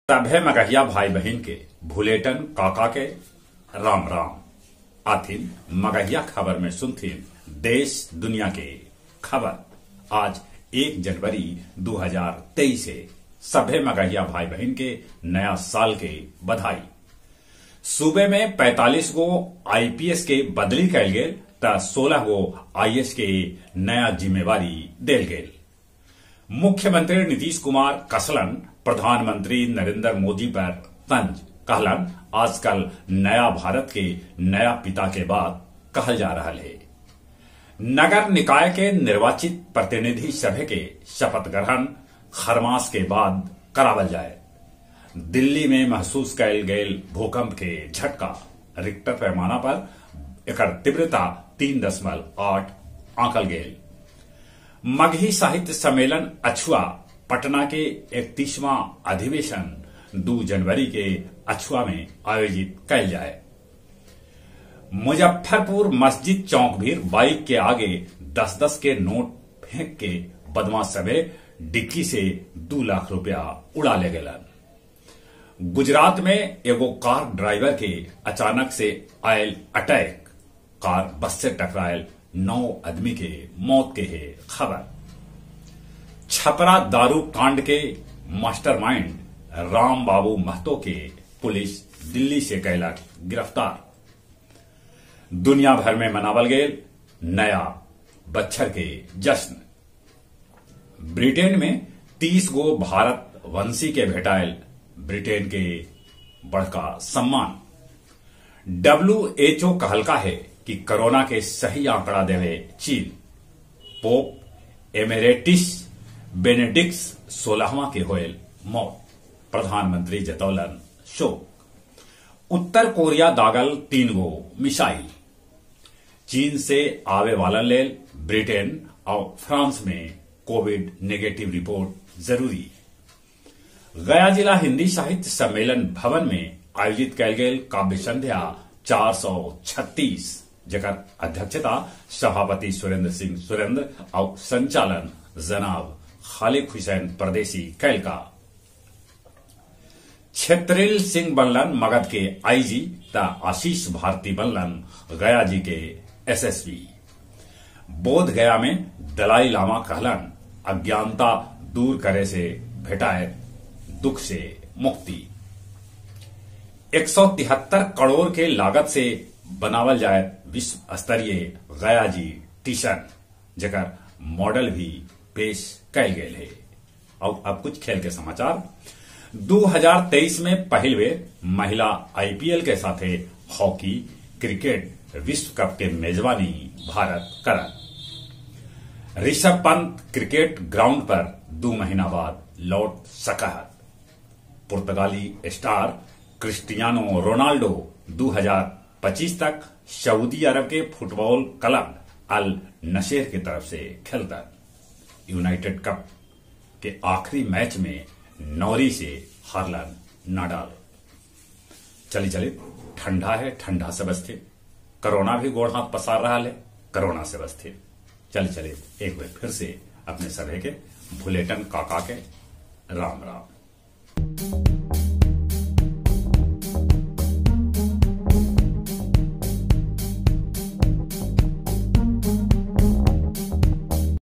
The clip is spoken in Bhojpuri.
सभे मगहिया भाई बहन के भुलेटन काका के राम राम आथिन मगहिया खबर में सुनथिन देश दुनिया के खबर। आज 1 जनवरी 2023 से सभे मगहिया भाई बहन के नया साल के बधाई। सूबे में 45 गो आईपीएस के बदली कैल गेल त 16 गो आईएएस के नया जिम्मेवारी देल गेल। मुख्यमंत्री नीतीश कुमार कसलन प्रधानमंत्री नरेंद्र मोदी पर तंज कहलन आजकल नया भारत के नया पिता के बाद कहल जा रहा है। नगर निकाय के निर्वाचित प्रतिनिधि सभा के शपथ ग्रहण खरमास के बाद करावल जाए। दिल्ली में महसूस कैल गेल भूकंप के झटका रिक्टर पैमाना पर एकर तीव्रता 3.8 आंकल गेल। मगही साहित्य सम्मेलन अछुआ पटना के 31वां अधिवेशन 2 जनवरी के अछुआ में आयोजित कैल जाए। मुजफ्फरपुर मस्जिद चौक भी बाइक के आगे 10-10 के नोट फेंक के बदमाश सभे डिक्की से 2 लाख रुपया उड़ा ले गेलन। गुजरात में एगो कार ड्राइवर के अचानक से आयल अटैक, कार बस से टकरायल 9 आदमी के मौत के है खबर। छपरा दारू कांड के मास्टरमाइंड राम बाबू महतो के पुलिस दिल्ली से कैलक गिरफ्तार। दुनिया भर में मनावल गेल नया बच्छर के जश्न। ब्रिटेन में 30 गो भारत वंशी के भेटायल ब्रिटेन के बड़का सम्मान। WHO कहलका है कि कोरोना के सही आंकड़ा देवे चीन। पोप एमेरेटिस बेनेडिक्स 16वां के होयल मौत, प्रधानमंत्री जतौलन शोक। उत्तर कोरिया दागल 3 गो मिसाइल। चीन से आवे वालन लेल ब्रिटेन और फ्रांस में कोविड नेगेटिव रिपोर्ट जरूरी। गया जिला हिंदी साहित्य सम्मेलन भवन में आयोजित कैल गेल काव्य संध्या 436 जकर अध्यक्षता सभापति सुरेंद्र सिंह सुरेंद्र और संचालन जनाब खालिद हुसैन परदेसी कैलका। छेत्रिल सिंह बनलन मगध के आईजी त आशीष भारती बनलन गया जी के एसएसपी। बोध गया में दलाई लामा कहलन अज्ञानता दूर करे से भेटाए दुख से मुक्ति। 173 करोड़ के लागत से बनावल जाए विश्व स्तरीय गया जी टीशन जकर मॉडल भी पेश कैल गेल है। और अब कुछ खेल के समाचार। 2023 में पहल बेर महिला आईपीएल के साथे हॉकी क्रिकेट विश्व कप के मेजबानी भारत करत। ऋषभ पंत क्रिकेट ग्राउंड पर 2 महीना बाद लौट सकत। पुर्तगाली स्टार क्रिस्टियानो रोनाल्डो 2025 तक सऊदी अरब के फुटबॉल क्लब अल नसेर की तरफ से खेलता। यूनाइटेड कप के आखिरी मैच में नौरी से हारलन नाडाल। चली ठंडा है, ठंडा से बचते। कोरोना भी गोड़ हाथ पसार रहा है, कोरोना से बचते। चले एक बार फिर से अपने सभी के भुलेटन काका के राम राम।